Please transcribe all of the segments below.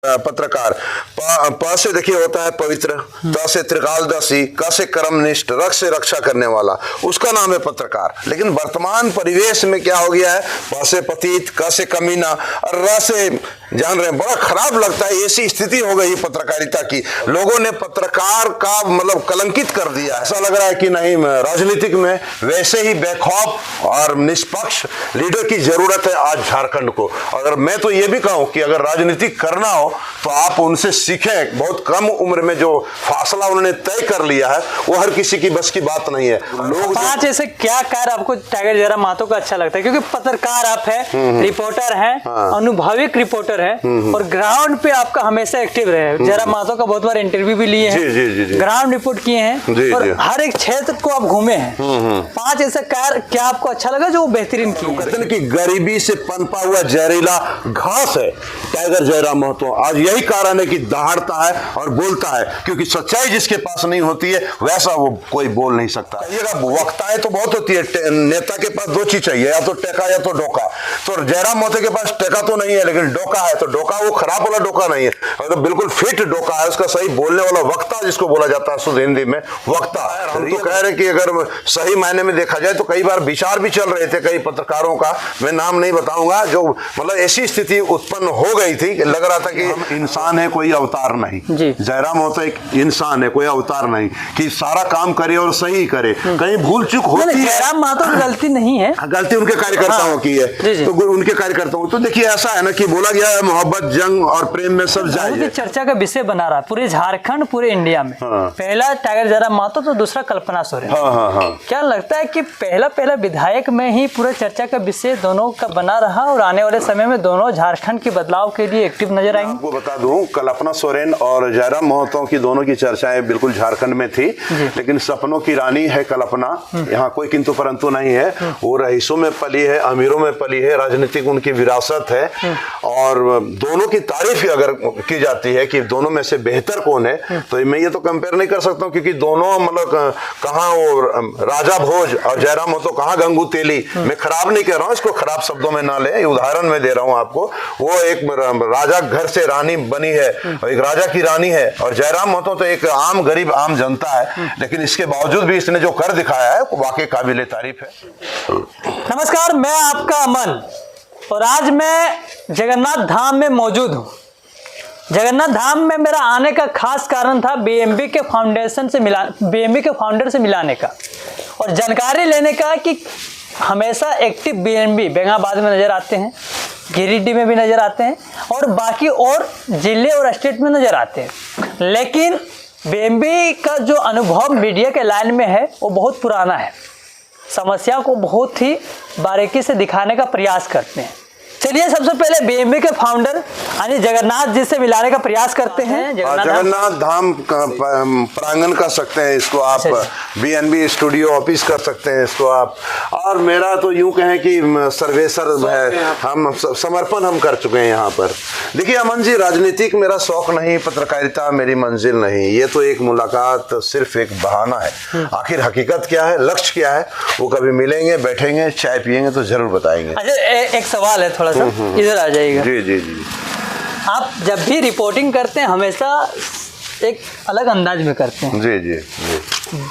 पत्रकार। प से देखिए होता है पवित्र, त से त्रिकालदर्शी, क से कर्मनिष्ठ, रक्ष से रक्षा करने वाला, उसका नाम है पत्रकार। लेकिन वर्तमान परिवेश में क्या हो गया है, प से पतित, क से कमीना और र से जान रहे हैं, बड़ा खराब लगता है। ऐसी स्थिति हो गई पत्रकारिता की, लोगों ने पत्रकार का मतलब कलंकित कर दिया। ऐसा लग रहा है कि नहीं, राजनीतिक में वैसे ही बेखौफ और निष्पक्ष लीडर की जरूरत है आज झारखंड को। अगर मैं तो ये भी कहूं कि अगर राजनीति करना हो तो आप उनसे सीखें। बहुत कम उम्र में जो फासला उन्होंने तय कर लिया है वो हर किसी की बस की बात नहीं है। लोग 5 ऐसे क्या कार्य आपको टाइगर जयराम महतो का अच्छा लगता है? क्योंकि पत्रकार आप है, रिपोर्टर है, अनुभविक रिपोर्टर है और ग्राउंड पे आपका हमेशा एक्टिव रहे। जयराम महतो का बहुत बार इंटरव्यू भी लिए हैं, ग्राउंड रिपोर्ट किए हैं और हर एक क्षेत्र को आप घूमे हैं। 5 ऐसा कार्य क्या आपको अच्छा लगा जो बेहतरीन किए? कि गरीबी से पनपा हुआ जहरीला घास है टाइगर जयराम महतो। आज यही कारण है कि दहाड़ता है और बोलता है, क्योंकि सच्चाई जिसके पास नहीं होती है वैसा वो कोई बोल नहीं सकता। वक्ताएं तो बहुत होती है, नेता के पास 2 चीज चाहिए, या तो टेका या तो डोका। तो जयराम महतो के पास टेका तो नहीं है लेकिन डोका है। तो डोका वो खराब वाला डोका नहीं है, तो बिल्कुल फिट डोका है, उसका सही बोलने वाला वक्ता जिसको बोला जाता है शुद्ध हिंदी में वक्ता। हम तो कह रहे कि अगर सही मायने में देखा जाए तो कई बार विचार भी चल रहे थे कई पत्रकारों का, मैं नाम नहीं बताऊंगा, जो मतलब ऐसी स्थिति उत्पन्न हो गई थी कि लग रहा था कि हम इंसान है, कोई अवतार नहीं। जयराम महतो एक इंसान है, कोई अवतार नहीं कि सारा काम करे और सही करे। कहीं भूल चूक होती है, जयराम महतो की गलती नहीं है, गलती उनके कार्यकर्ताओं की है। तो उनके कार्यकर्ताओं तो देखिए ऐसा है ना कि बोला गया है मोहब्बत, जंग और प्रेम में सब जायज है। चर्चा का विषय बना रहा पूरे झारखंड, पूरे इंडिया में। पहला टाइगर जयराम महतो तो दूसरा कल्पना सोरेन। क्या लगता है कि पहला विधायक में ही पूरा चर्चा का विषय दोनों का बना रहा और आने वाले समय में दोनों झारखंड के बदलाव के लिए एक्टिव नजर आएंगे? आपको बता दूं, कल्पना सोरेन और जयराम महतो की दोनों की चर्चाएं बिल्कुल झारखंड में थी, लेकिन सपनों की रानी है कल्पना। यहाँ कोई किंतु परंतु नहीं है। वो रईसों में पली है, अमीरों में पली है, राजनीतिक उनकी विरासत है और दोनों की तारीफ अगर की जाती है कि दोनों में से बेहतर कौन है, तो मैं ये तो कंपेयर नहीं कर सकता हूँ, क्योंकि दोनों मतलब कहाँ वो राजा भोज और जयराम महतो कहाँ गंगू तेली। मैं खराब नहीं कह रहा हूँ, इसको खराब शब्दों में ना ले, उदाहरण में दे रहा हूँ आपको। वो एक राजा घर से रानी बनी है और एक राजा की रानी है, और जयराम महतो तो एक आम गरीब आम जनता है, लेकिन इसके बावजूद भी इसने जो कर दिखाया है वो वाकई काबिले तारीफ है। नमस्कार, मैं आपका अमन और आज मैं जगन्नाथ धाम में मौजूद हूँ। जगन्नाथ धाम में मेरा आने का खास कारण था बीएमबी के फाउंडर से मिलाने का और जानकारी लेने का कि हमेशा एक्टिव बीएमबी बेंगाबाद में नजर आते हैं, गिरिडीह में भी नजर आते हैं और बाकी और जिले और स्टेट में नजर आते हैं। लेकिन बीएमबी का जो अनुभव मीडिया के लाइन में है वो बहुत पुराना है, समस्या को बहुत ही बारीकी से दिखाने का प्रयास करते हैं। चलिए सबसे पहले बीएमबी के फाउंडर यानी जगन्नाथ जी से मिलाने का प्रयास करते हैं। जगन्नाथ धाम प्रांगण कर सकते हैं इसको आप, बीएनबी स्टूडियो ऑफिस कर सकते हैं इसको आप। और मेरा तो यूं कहें कि सर्वेसर है, हम समर्पण हम कर चुके हैं यहाँ पर। देखिए अमन जी, राजनीतिक मेरा शौक नहीं, पत्रकारिता मेरी मंजिल नहीं, ये तो एक मुलाकात सिर्फ एक बहाना है। आखिर हकीकत क्या है, लक्ष्य क्या है, वो कभी मिलेंगे, बैठेंगे, चाय पियेंगे तो जरूर बताएंगे। अच्छा, एक सवाल है, थोड़ा सा इधर आ जाइएगा। जी। आप जब भी रिपोर्टिंग करते हैं हमेशा एक अलग अंदाज में करते हैं। जी।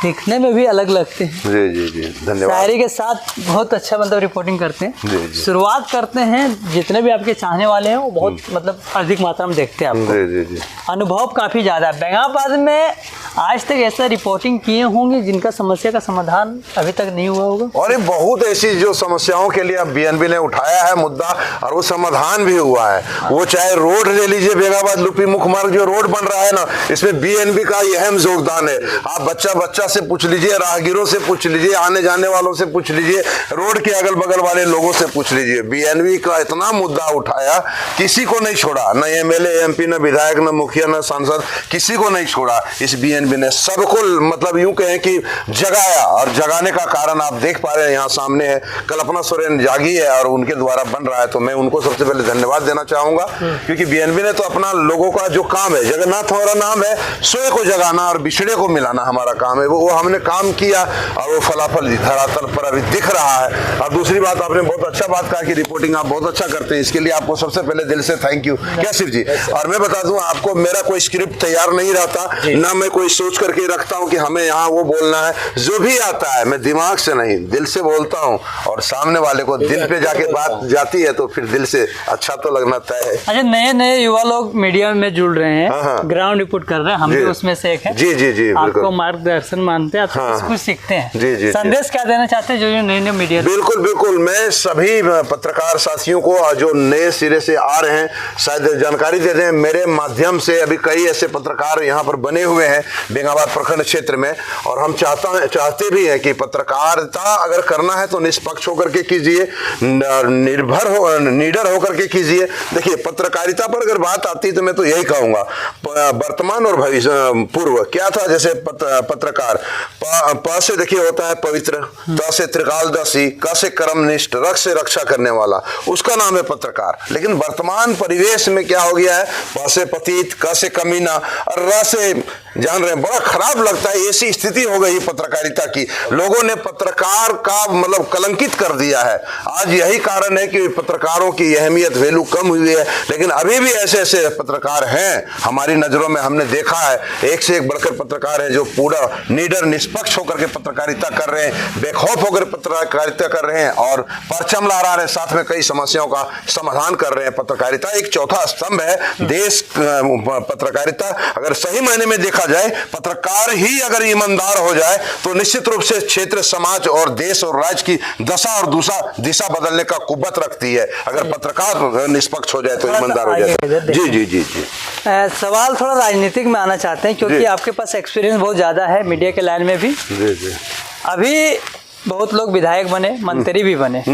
दिखने में भी अलग लगते हैं। जी धन्यवाद। शायरी के साथ बहुत अच्छा मतलब रिपोर्टिंग करते हैं। जी। शुरुआत करते हैं, जितने भी आपके चाहने वाले हैं वो बहुत मतलब अधिक मात्रा में देखते हैं आपको। जी। अनुभव काफी ज्यादा है। बेंगाबाद में आज तक ऐसा रिपोर्टिंग किए होंगे जिनका समस्या का समाधान अभी तक नहीं हुआ होगा। और ये बहुत ऐसी जो समस्याओं के लिए अब बीएनबी ने उठाया है मुद्दा और वो समाधान भी हुआ है। वो चाहे रोड ले लीजिए, बेंगाबाद लुपी मुख्य मार्ग जो रोड बन रहा है ना, इसमें बीएनबी का अहम योगदान है। आप बच्चा से पूछ लीजिए, राहगीरों से पूछ लीजिए, आने जाने वालों से पूछ लीजिए, रोड के अगल बगल वाले लोगों से पूछ लीजिए। बीएनबी का इतना मुद्दा उठाया, किसी को नहीं छोड़ा, न एमएलए एमपी, न विधायक, न मुखिया, न सांसद, किसी को नहीं छोड़ा। इस बीएनबी ने सबको मतलब यूं कहें कि जगाया, और जगाने का कारण आप देख पा रहे हैं यहाँ सामने है। कल्पना सोरेन जागी है और उनके द्वारा बन रहा है, तो मैं उनको सबसे पहले धन्यवाद देना चाहूंगा, क्योंकि बीएनबी ने तो अपना लोगों का जो काम है, जगन्नाथ हमारा नाम है, सोए को जगाना और बिछड़े को मिलाना हमारा काम हमें वो हमने काम किया और वो फलाफल धरातल पर अभी दिख रहा है। और दूसरी बात, आपने बहुत अच्छा बात कहा कि रिपोर्टिंग आप बहुत अच्छा करते हैं, इसके लिए आपको सबसे पहले दिल से थैंक यू। क्या शिव जी? और मैं बता दूं आपको, मेरा कोई स्क्रिप्ट तैयार नहीं रहता, ना मैं कोई सोच करके रखता हूं कि हमें यहाँ वो बोलना है। जो भी आता है मैं दिमाग से नहीं, दिल से बोलता हूँ, और सामने वाले को दिल पे जाके बात जाती है तो फिर दिल से अच्छा तो लगना तय है। अच्छा, नए नए युवा लोग मीडिया में जुड़ रहे हैं, हाँ। ग्राउंड रिपोर्ट कर रहे हैं, हम भी उसमें से एक है। जी जी जी, आपको मार्गदर्शन मानते हैं, आप हाँ, कुछ सीखते हैं। जी जी, संदेश क्या देना चाहते हैं जो नए नए मीडिया? बिल्कुल बिल्कुल, मैं सभी पत्रकार साथियों को जो नए सिरे से आ रहे हैं शायद जानकारी दे दें मेरे माध्यम से। अभी कई ऐसे पत्रकार यहाँ पर बने हुए हैं बेंगाबाद प्रखंड क्षेत्र में, और हम चाहते भी हैं कि पत्रकारिता अगर करना है तो निष्पक्ष होकर के कीजिए, निडर होकर के कीजिए। देखिए, पत्रकारिता पर अगर बात आती तो मैं तो यही कहूंगा, वर्तमान और भविष्य पूर्व क्या था। जैसे पत्रकार प से देखिए होता है पवित्र, त से त्रिकालदर्शी, क से कर्मनिष्ठ, रख से रक्षा करने वाला, उसका नाम है पत्रकार। लेकिन वर्तमान परिवेश में क्या हो गया है, प से पतित, क से कमीना और र से, जान रहे हैं, बड़ा खराब लगता है। ऐसी स्थिति हो गई पत्रकारिता की, लोगों ने पत्रकार का मतलब कलंकित कर दिया है। आज यही कारण है कि पत्रकारों की अहमियत, वैल्यू कम हुई है। लेकिन अभी भी ऐसे ऐसे पत्रकार हैं हमारी नजरों में, हमने देखा है एक से एक बढ़कर पत्रकार है जो पूरा निडर निष्पक्ष होकर के पत्रकारिता कर रहे हैं, बेखौफ होकर पत्रकारिता कर रहे हैं और परचम लहरा रहे हैं, साथ में कई समस्याओं का समाधान कर रहे हैं। पत्रकारिता एक चौथा स्तंभ है देश। पत्रकारिता अगर सही मायने में देखा जाए, पत्रकार ही अगर ईमानदार हो जाए तो निश्चित रूप से क्षेत्र, समाज और देश और राज्य की दशा और दिशा बदलने का कुव्वत रखती है। अगर पत्रकार निष्पक्ष हो जाए तो, ईमानदार हो जाए। जी जी जी जी। सवाल थोड़ा राजनीतिक में आना चाहते हैं, क्योंकि आपके पास एक्सपीरियंस बहुत ज़्यादा है मीडिया के लाइन में भी। जी जी। अभी बहुत लोग विधायक बने, मंत्री भी बने।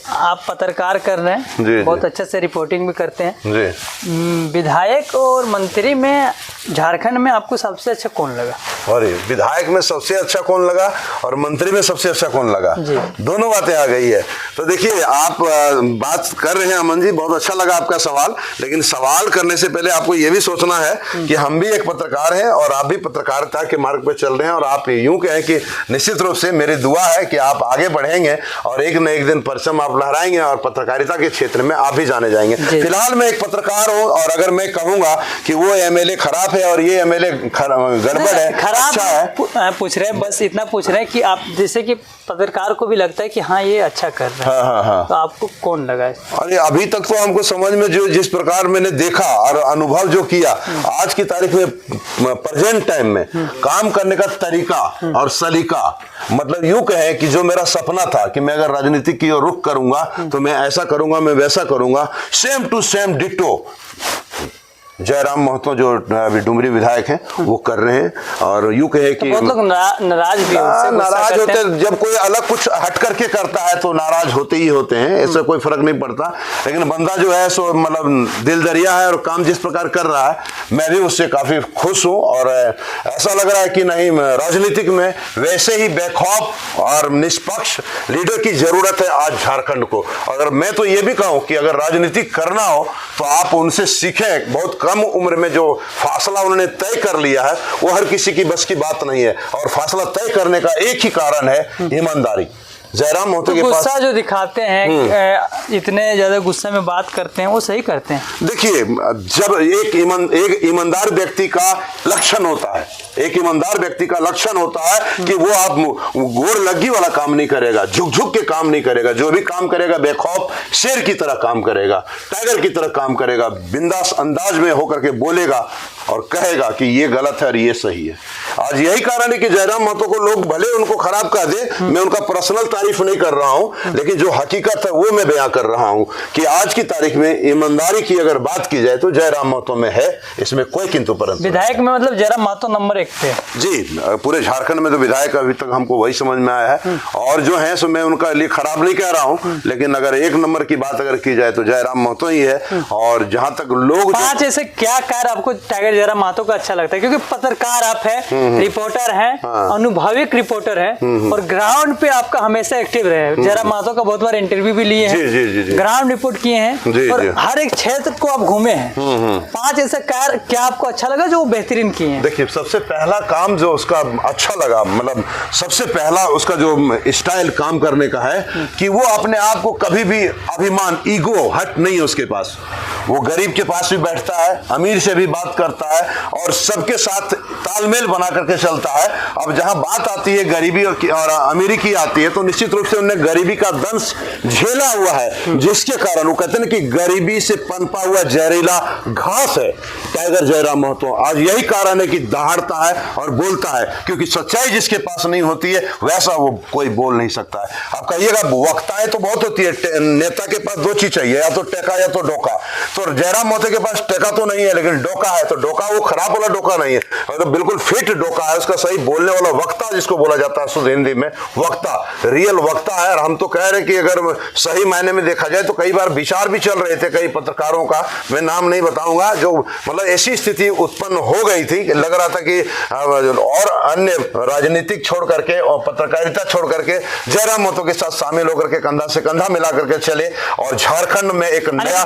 आप पत्रकार कर रहे हैं, जी, बहुत जी। अच्छे से रिपोर्टिंग भी करते हैं जी। विधायक और मंत्री में झारखंड में आपको सबसे अच्छा कौन लगा? अरे, विधायक में सबसे अच्छा कौन लगा और मंत्री में सबसे अच्छा कौन लगा, दोनों बातें आ गई है। तो देखिए, आप बात कर रहे हैं अमन जी, बहुत अच्छा लगा आपका सवाल। लेकिन सवाल करने से पहले आपको यह भी सोचना है कि हम भी एक पत्रकार हैं और आप भी पत्रकारिता के मार्ग पर चल रहे हैं। और आप यूं कहें कि निश्चित रूप से मेरी दुआ है कि आप आगे बढ़ेंगे और एक न एक दिन परचम आप लहराएंगे और पत्रकारिता के क्षेत्र में आप भी जाने जाएंगे। फिलहाल मैं एक पत्रकार हूं, और अगर मैं कहूंगा कि वो एमएलए खराब है और ये एमएलए गड़बड़ है, खराब अच्छा है, पूछ रहे हैं, बस इतना पूछ रहे हैं कि आप जैसे कि पत्रकार को भी लगता है कि हाँ ये अच्छा कर रहा है। हाँ। तो आपको कौन लगा है? अरे, अभी तक तो हमको समझ में जो जिस प्रकार मैंने देखा और अनुभव जो किया, आज की तारीख में प्रेजेंट टाइम में काम करने का तरीका और सलीका, मतलब यूं कहे कि जो मेरा सपना था कि मैं अगर राजनीति की ओर रुख करूंगा तो मैं ऐसा करूंगा, मैं वैसा करूंगा, same to same ditto Jairam Mahato जो अभी डुमरी विधायक हैं वो कर रहे हैं। और यूं कहे कि बहुत लोग नाराज भी नाराज होते हैं। जब कोई अलग कुछ हट करके करता है तो नाराज होते ही होते हैं, इससे कोई फर्क नहीं पड़ता। लेकिन बंदा जो है सो मतलब दिल दरिया है और काम जिस प्रकार कर रहा है, मैं भी उससे काफी खुश हूं। और ऐसा लग रहा है कि नहीं, राजनीतिक में वैसे ही बेखौफ और निष्पक्ष लीडर की जरूरत है आज झारखंड को। अगर मैं तो ये भी कहूं कि अगर राजनीति करना हो तो आप उनसे सीखें। बहुत कम उम्र में जो फासला उन्होंने तय कर लिया है वो हर किसी की बस की बात नहीं है, और फासला तय करने का एक ही कारण है ईमानदारी। जयराम महतो के पास गुस्सा जो दिखाते हैं, इतने ज्यादा गुस्से में बात करते हैं, वो सही करते हैं? देखिए, जब एक ईमानदार व्यक्ति का लक्षण होता है, एक ईमानदार व्यक्ति का लक्षण होता है कि वो आप गोड़ लग्गी वाला काम नहीं करेगा, झुक झुक के काम नहीं करेगा, जो भी काम करेगा बेखौफ शेर की तरह काम करेगा, टाइगर की तरह काम करेगा, बिंदास अंदाज में होकर के बोलेगा और कहेगा कि ये गलत है और ये सही है। आज यही कारण है कि जयराम महतो को लोग भले उनको खराब कह दे, मैं उनका पर्सनल तारीफ नहीं कर रहा हूं, लेकिन जो हकीकत है वो मैं बयां कर रहा हूं कि आज की तारीख में ईमानदारी की अगर बात की जाए तो जयराम महतो में है, इसमें कोई किंतु परंतु। विधायक में मतलब जयराम महतो नंबर 1 पे? जी, पूरे झारखंड में तो विधायक अभी तक हमको वही समझ में आया है। और जो है सो मैं उनका लिए खराब नहीं कह रहा हूं, लेकिन अगर एक नंबर की बात अगर की जाए तो जयराम महतो ही है। और जहां तक लोग 5 ऐसे क्या कार्य आपको टाइगर जयराम महतो का अच्छा लगता है? क्योंकि पत्रकार आप है, रिपोर्टर हैं, अनुभविक रिपोर्टर हैं और ग्राउंड पे आपका हमेशा एक्टिव रहे। जयराम महतो का बहुत बार इंटरव्यू भी लिए हैं, ग्राउंड रिपोर्ट किए हैं और हर एक क्षेत्र को आप घूमे हैं। 5 ऐसे कार्य क्या आपको अच्छा लगा जो बेहतरीन किए हैं? देखिए, सबसे पहला काम जो उसका अच्छा लगा, मतलब सबसे पहला उसका जो स्टाइल काम करने का है कि वो अपने आप को कभी भी अभिमान, ईगो हट नहीं है उसके पास। वो गरीब के पास भी बैठता है, अमीर से भी बात करता है और सबके साथ तालमेल बना करके चलता है। अब जहां बात आती है गरीबी और अमीरी की आती है, तो निश्चित रूप से उन्हें गरीबी का दंश झेला हुआ है, जिसके कारण वो कहते हैं कि गरीबी से पनपा हुआ जहरीला घास है टाइगर जयराम महतो। आज यही कारण है कि दहाड़ता है और बोलता है, क्योंकि सच्चाई जिसके पास नहीं होती है वैसा वो कोई बोल नहीं सकता है। आप कहिएगा वक्ताएं तो बहुत होती है, नेता के पास 2 चीज चाहिए, या तो टेका या तो डोका। तो जयराम महतो के पास टेका तो नहीं है लेकिन डोका है। तो डोका वो खराब वाला डोका नहीं है, तो बिल्कुल फिट डोका है, उसका सही बोलने वाला वक्ता जिसको बोला जाता है शुद्ध हिंदी में, वक्ता, रियल वक्ता है। और हम तो कह रहे हैं कि अगर सही मायने में देखा जाए तो कई बार विचार भी चल रहे थे कई पत्रकारों का, मैं नाम नहीं बताऊंगा, जो मतलब ऐसी स्थिति उत्पन्न हो गई थी, लग रहा था कि और अन्य राजनीतिक छोड़ करके और पत्रकारिता छोड़ करके जयराम महतो के साथ शामिल होकर के कंधा से कंधा मिला करके चले और झारखंड में एक नया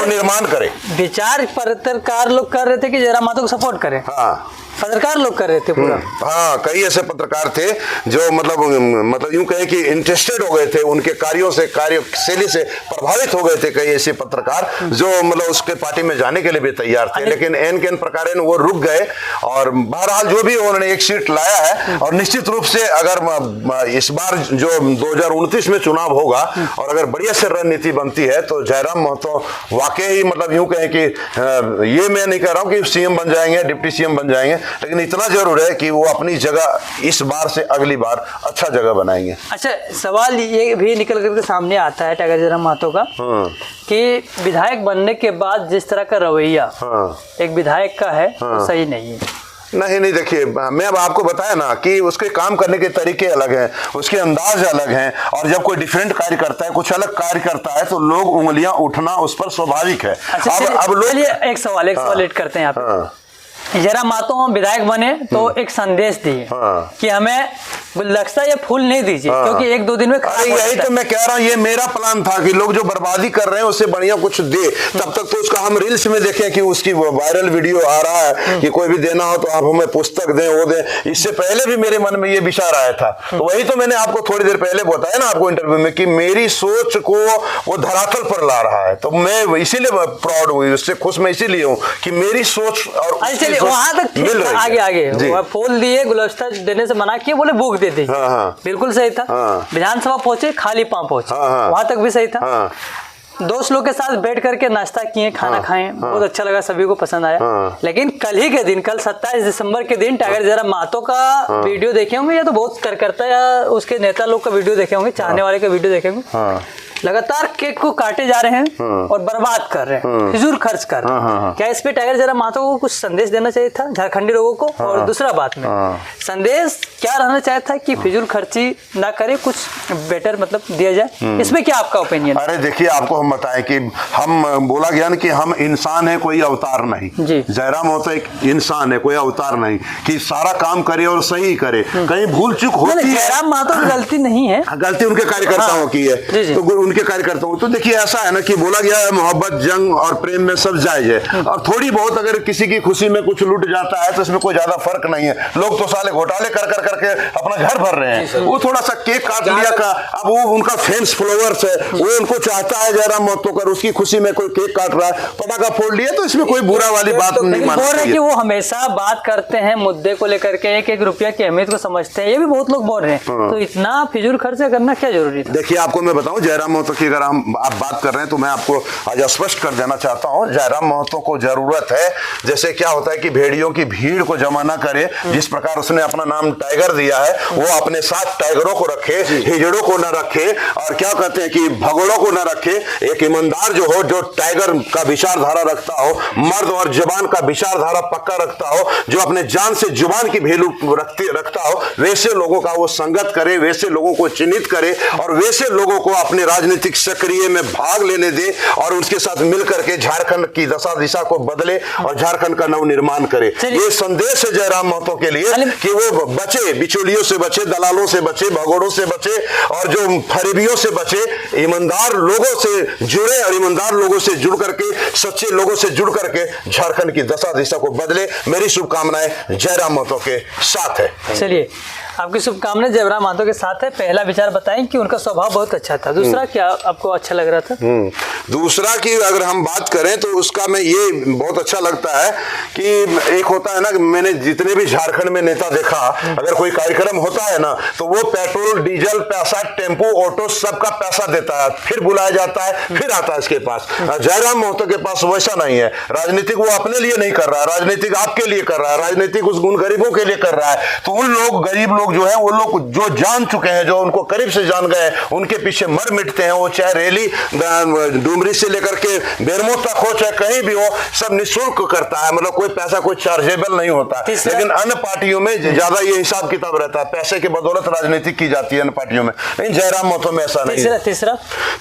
निर्माण करे। विचार पत्रकार लोग कर रहे थे कि जयराम महतो को सपोर्ट करें। हाँ, पत्रकार लोग कर रहे थे पूरा। हाँ, कई ऐसे पत्रकार थे जो मतलब यूं कहें कि इंटरेस्टेड हो गए थे, उनके कार्यों से, कार्यशैली से प्रभावित हो गए थे कई ऐसे पत्रकार जो मतलब उसके पार्टी में जाने के लिए भी तैयार थे, लेकिन एन के प्रकार वो रुक गए। और बहरहाल जो भी उन्होंने एक सीट लाया है, और निश्चित रूप से अगर इस बार जो 2029 में चुनाव होगा और अगर बढ़िया से रणनीति बनती है तो जयराम महतो वाकई मतलब यूं कहें कि ये मैं नहीं कह रहा हूं कि सीएम बन जाएंगे, डिप्टी सीएम बन जाएंगे, लेकिन इतना जरूर है कि वो अपनी जगह इस बार से अगली बार अच्छा जगह बनाएंगे। अच्छा, सवाल ये भी निकल करके सामने आता है टाइगर जयराम महतो का कि विधायक बनने के बाद जिस तरह का रवैया एक विधायक का है वो सही नहीं है। नहीं, देखिए, मैं अब आपको बताया ना कि उसके काम करने के तरीके अलग हैं, उसके अंदाज अलग हैं, और जब कोई डिफरेंट कार्य करता है, कुछ अलग कार्य करता है, तो लोग उंगलियां उठना उस पर स्वाभाविक है। अच्छा, अब लोग एक सवाल ऐड करते हैं आप। जयराम महतो विधायक बने तो एक संदेश दिए कि हमें गुलदस्ता या फूल नहीं दीजिए, क्योंकि 1-2 दिन में यही तो मैं कह रहा हूँ, ये मेरा प्लान था कि लोग जो बर्बादी कर रहे हैं उससे बढ़िया कुछ दे। तब तक तो उसका हम रील्स में देखें कि उसकी वायरल वीडियो आ रहा है कि कोई भी देना हो तो आप हमें पुस्तक दें, वो दें। इससे पहले भी मेरे मन में ये विचार आया था, तो वही तो मैंने आपको थोड़ी देर पहले बताया ना आपको इंटरव्यू में कि मेरी सोच को वो धरातल पर ला रहा है। तो मैं इसीलिए प्राउड हुई, उससे खुश मैं इसीलिए हूँ कि मेरी सोच और वहां तक आगे फूल दिए, गुलदस्ता देने से मना किए, बोले बुक दे दी। बिल्कुल सही था। विधानसभा पहुंचे, खाली पांव पहुंचे, वहां तक भी सही था। दोस्त लोग के साथ बैठ करके नाश्ता किए, खाना खाएं, बहुत अच्छा लगा, सभी को पसंद आया। लेकिन कल ही के दिन, कल 27 दिसंबर के दिन टाइगर जयराम महतो का वीडियो देखे होंगे, या तो बहुत कार्यकर्ता या उसके नेता लोग का वीडियो देखे होंगे, चाहने वाले का वीडियो देखे होंगे, लगातार केक को काटे जा रहे हैं और बर्बाद कर रहे हैं, फिजूल खर्च कर रहे हैं। क्या इस पे टाइगर जयराम महतो को कुछ संदेश देना चाहिए था झारखंडी लोगों को? और दूसरा बात में संदेश क्या रहना चाहिए था कि फिजूल खर्ची ना करे, कुछ बेटर मतलब दिया जाए, इसमें क्या आपका ओपिनियन? अरे देखिए, आपको हम बताएं कि हम बोला गया ना कि हम इंसान है, कोई अवतार नहीं। जयराम महतो एक इंसान है, कोई अवतार नहीं कि सारा काम करे और सही करे, कहीं भूल चूक होती है। जयराम महतो की गलती नहीं है, गलती उनके कार्यकर्ताओं की है, तो उनके कार्यकर्ताओं। तो देखिए, ऐसा है ना कि बोला गया है मोहब्बत, जंग और प्रेम में सब जायज है, और थोड़ी बहुत अगर किसी की खुशी में कुछ लूट जाता है तो इसमें कोई ज्यादा फर्क नहीं है। लोग तो साले घोटाले कर करके अपना घर भर रहे हैं, वो थोड़ा सा केक काट लिया का, अब वो उनका फैंस फॉलोअर्स है, वो उनको चाहता है जयराम महतो कर, उसकी खुशी में कोई केक काट रहा है, पटाखा फोड़ लिया, तो इसमें कोई बुरा वाली बात नहीं मानती है। कि वो हमेशा बात करते हैं मुद्दे को लेकर के, 1-1 रुपया की अहमियत को समझते हैं, ये भी बहुत लोग बोल रहे हैं, तो इतना फिजूल खर्च करना क्या जरूरी था? देखिए, आपको मैं बताऊं, जयराम महतो की अगर आप बात कर रहे हैं तो मैं आपको आज स्पष्ट कर देना चाहता हूं, जयराम महतो को जरूरत है, जैसे क्या होता है कि भेड़ियों की भीड़ को जमा ना करे, जिस प्रकार उसने अपना नाम टाइगर दिया है, वो अपने साथ टाइगरों को रखे, हिजड़ों को न रखे, और क्या कहते हैं कि भगोड़ों को न रखे। एक ईमानदार जो हो, जो टाइगर का विचारधारा रखता हो, मर्द और जबान का विचारधारा पक्का रखता हो, जो अपने जान से जुबान की वैल्यू रखता हो, वैसे लोगों का वो संगत करे, वैसे लोगों को चिन्हित करे और वैसे लोगों को अपने राजनीतिक सक्रिय में भाग लेने दे और उसके साथ मिलकर के झारखंड की दशा दिशा को बदले और झारखंड का नवनिर्माण करे। ये संदेश है जयराम महतो के लिए कि वो बचे, बिचौलियों से बचे, दलालों से बचे, भगोड़ों से बचे और जो फरेबियों से बचे, ईमानदार लोगों से जुड़े और ईमानदार लोगों से जुड़ करके, सच्चे लोगों से जुड़ करके झारखंड की दशा दिशा को बदले। मेरी शुभकामनाएं जयराम महतो के साथ है। चलिए, आपकी शुभकामनाएं जयराम महतो के साथ है। पहला विचार बताएं कि उनका स्वभाव बहुत अच्छा था। दूसरा क्या आपको अच्छा लग रहा था? दूसरा की अगर हम बात करें तो उसका में ये बहुत अच्छा लगता है कि एक होता है ना, मैंने जितने भी झारखंड में नेता देखा, अगर कोई कार्यक्रम होता है ना तो वो पेट्रोल, डीजल, पैसा, टेम्पो, ऑटो सबका पैसा देता है, फिर बुलाया जाता है, फिर आता है इसके पास। जयराम महतो के पास वैसा नहीं है। राजनीतिक वो अपने लिए नहीं कर रहा है, राजनीतिक आपके लिए कर रहा है, राजनीतिक उस उन गरीबों के लिए कर रहा है। तो उन लोग, गरीब लोग जो है, वो लोग जो जान चुके हैं, जो उनको करीब से जान गए, उनके पीछे मर मिटते हैं। वो चाहे रैली डुमरी से लेकर के बेरमो तक हो, चाहे कहीं भी हो, सब निःशुल्क करता है, मतलब कोई पैसा कोई चार्जेबल नहीं होता। लेकिन अन्य पार्टियों में ज्यादा ये हिसाब किताब रहता है, पैसे के बदौलत राजनीति की जाती है अन्य पार्टियों में, लेकिन जयराम महतो में ऐसा नहीं है।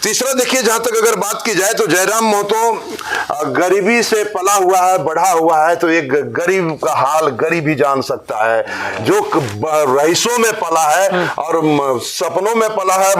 तीसरा देखिए, जहां तक अगर बात की जाए तो जयराम महतो गरीबी से पला हुआ है, बढ़ा हुआ है, तो एक गरीब का हाल गरीब ही जान सकता है। जो रईसों में पला है और सपनों में पला है,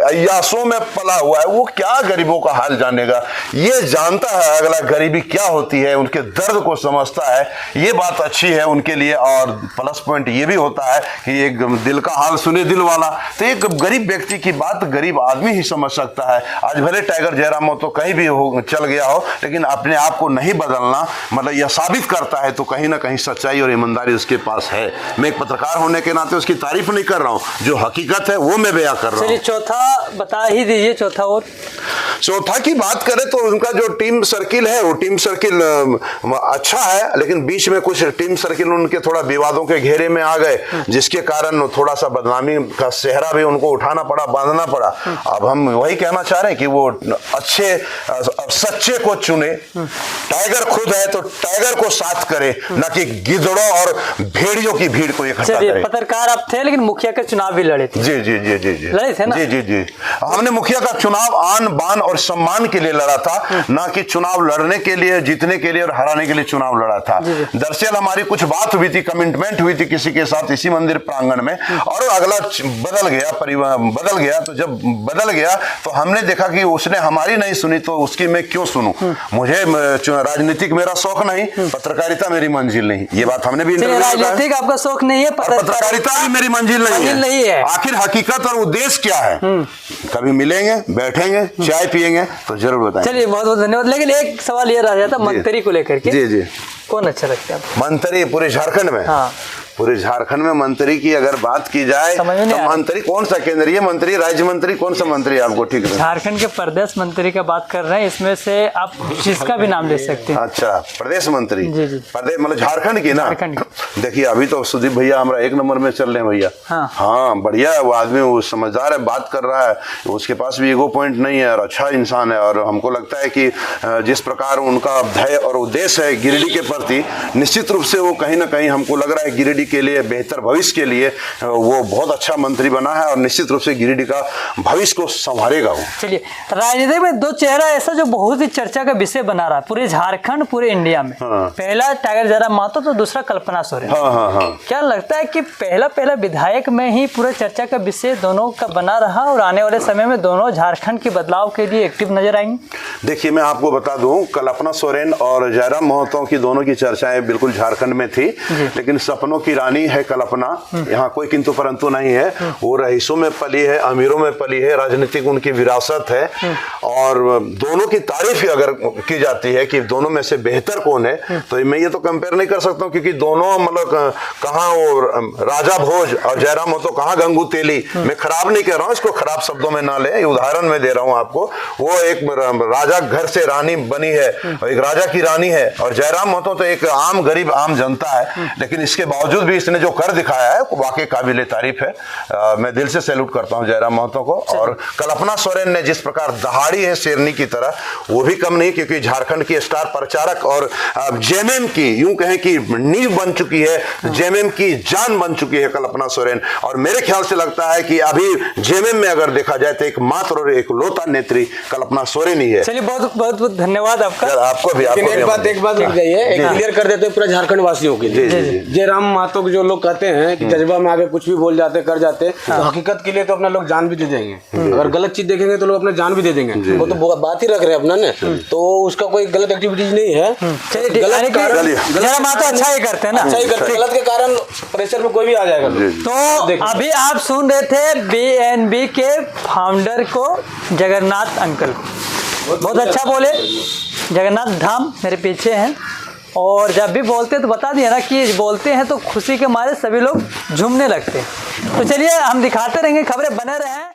अय्यासों में पला हुआ है, वो क्या गरीबों का हाल जानेगा? ये जानता है अगला गरीबी क्या होती है, उनके दर्द को समझता है। ये बात अच्छी है उनके लिए। और प्लस पॉइंट ये भी होता है कि एक दिल का हाल सुने दिल वाला, तो एक गरीब व्यक्ति की बात गरीब आदमी ही समझ सकता है। आज भले टाइगर जयराम महतो कहीं भी हो, चल गया हो, लेकिन अपने आप को नहीं बदलना, मतलब यह साबित करता है तो कहीं ना कहीं सच्चाई और ईमानदारी उसके पास है। मैं एक पत्रकार होने के नाते उसकी तारीफ नहीं कर रहा हूं, जो हकीकत है वो मैं बयां कर रहा हूं। चौथा बता ही दीजिए। चौथा की बात करें तो उनका जो टीम सर्किल है, वो टीम सर्किल अच्छा है, लेकिन बीच में कुछ टीम सर्किल उनके थोड़ा विवादों के घेरे में आ गए, जिसके कारण थोड़ा सा बदनामी का सेहरा भी उनको उठाना पड़ा, बांधना पड़ा। अब हम वही कहना चाह रहे हैं कि वो अच्छे सच्चे को चुने। टाइगर खुद है तो टाइगर को साथ करे, न कि गिद्धड़ों और भेड़ियों की भीड़ को इकट्ठा करे। पत्रकार आप थे, लेकिन मुखिया के चुनाव भी लड़े थे। जी जी जी जी जी लड़े थे ना? जी जी जी। हमने मुखिया का चुनाव आन बान और सम्मान के लिए लड़ा था, ना कि चुनाव लड़ने के लिए, जीतने के लिए और हराने के लिए चुनाव लड़ा था। दरअसल हमारी कुछ बात हुई थी, कमिटमेंट हुई थी किसी के साथ इसी मंदिर प्रांगण में, और अगला बदल गया, परिवार बदल गया। तो जब बदल गया तो हमने देखा कि उसने हमारी नहीं सुनी, तो उसकी मैं क्यों सुनूं? मुझे राजनीतिक मेरा शौक नहीं, पत्रकारिता मेरी मंजिल नहीं। ये बात हमने भी राजनीतिक आपका शौक नहीं है, पत्रकारिता भी मेरी मंजिल नहीं है। आखिर हकीकत और उद्देश्य क्या है? कभी मिलेंगे, बैठेंगे, चाय पिएंगे तो जरूर बताएंगे। चलिए, बहुत बहुत धन्यवाद। लेकिन एक सवाल ये रह जाता मंत्री को लेकर के। जी जी, कौन अच्छा लगता है? मंत्री पूरे झारखंड में? हाँ, पूरे झारखंड में मंत्री की अगर बात की जाए तो मंत्री कौन सा, केंद्रीय मंत्री, राज्य मंत्री, कौन सा मंत्री आपको ठीक है? झारखंड के प्रदेश मंत्री का बात कर रहे हैं, इसमें से आप जिसका भी नाम ले सकते हैं। अच्छा, प्रदेश मंत्री। जी जी, प्रदेश मतलब झारखंड की ना? झारखंड। देखिए अभी तो सुदीप भैया हमारा एक नंबर में चल रहे हैं भैया। हाँ, बढ़िया है वो आदमी, वो समझदार है, बात कर रहा है, उसके पास भी ईगो पॉइंट नहीं है और अच्छा इंसान है। और हमको लगता है कि जिस प्रकार उनका ध्येय और उद्देश्य है गिरिडीह के प्रति, निश्चित रूप से वो कहीं ना कहीं हमको लग रहा है गिरिडीह के लिए, बेहतर भविष्य के लिए वो बहुत अच्छा मंत्री बना है और निश्चित रूप से गिरिडीह का भविष्य को संभालेगा वो। चलिए, राजनीति में दो चेहरा ऐसा जो बहुत ही चर्चा का विषय बना रहा है पूरे झारखंड, पूरे इंडिया में। पहला टाइगर जयराम महतो, तो दूसरा कल्पना सोरेन। क्या लगता है कि पहला विधायक में ही पूरा चर्चा का विषय दोनों का बना रहा और आने वाले समय में दोनों झारखंड की बदलाव के लिए एक्टिव नजर आएंगे? देखिए, मैं आपको बता दूं, कल्पना सोरेन और जयराम महतो की दोनों की चर्चाएं बिल्कुल झारखंड में थी, लेकिन सपनों की रानी है कल्पना। यहाँ कोई किंतु परंतु नहीं है। वो रईसों में पली है, अमीरों में पली है, राजनीतिक उनकी विरासत है। और दोनों की तारीफ ही अगर की जाती है कि दोनों में से बेहतर कौन है, तो मैं ये तो कंपेयर नहीं कर सकता हूँ, क्योंकि दोनों मतलब कहाँ वो राजा भोज और जयराम महतो कहाँ गंगू तेली। मैं खराब नहीं कह रहा हूँ, इसको खराब शब्दों में ना ले, उदाहरण में दे रहा हूँ आपको। वो एक राजा घर से रानी बनी है और एक राजा की रानी है, और जयराम महतो तो एक आम गरीब आम जनता है। लेकिन इसके बावजूद भी इसने जो कर दिखाया है वो वाकई काबिल तारीफ है। मैं दिल से सैल्यूट करता हूं जयराम महतो को। और कल्पना सोरेन ने जिस प्रकार दहाड़ी है शेरनी की तरह, वो भी कम नहीं, क्योंकि झारखंड की स्टार प्रचारक और जेएमएम की यूं कहें कि नींव बन चुकी है, जेएमएम की जान बन चुकी है कल्पना सोरेन। और मेरे ख्याल से लगता है कि अभी जेएमएम में अगर देखा जाए तो एकमात्र और एकलौता नेत्री कल्पना सोरेन ही है। चलिए, बहुत बहुत धन्यवाद आपका। आपको भी एक बात रुक जाइए, एक क्लियर कर देते हैं पूरा झारखंड वासियों के लिए। जयराम महतो के जो लोग कहते हैं कि जज्बा में आगे कुछ भी बोल जाते कर जाते, तो हकीकत के लिए तो अपना लोग जान भी दे देंगे। अगर गलत चीज देखेंगे तो लोग अपने जान भी दे देंगे। वो तो बात ही रख रहे हैं अपना ने, तो उसका कोई गलत एक्टिविटीज नहीं है। गलत कारण जयराम महतो अच्छा ही करते हैं ना, अच्छा ही करते हैं, गलत के कारण प्रेशर में कोई भी आ जाएगा। तो अभी आप सुन रहे थे बीएनबी के फाउंडर को, जगन्नाथ अंकल को। बहुत अच्छा बोले। जगन्नाथ धाम मेरे पीछे हैं, और जब भी बोलते हैं तो बता दिया ना कि बोलते हैं तो खुशी के मारे सभी लोग झूमने लगते हैं। तो चलिए हम दिखाते रहेंगे, खबरें बने रहें।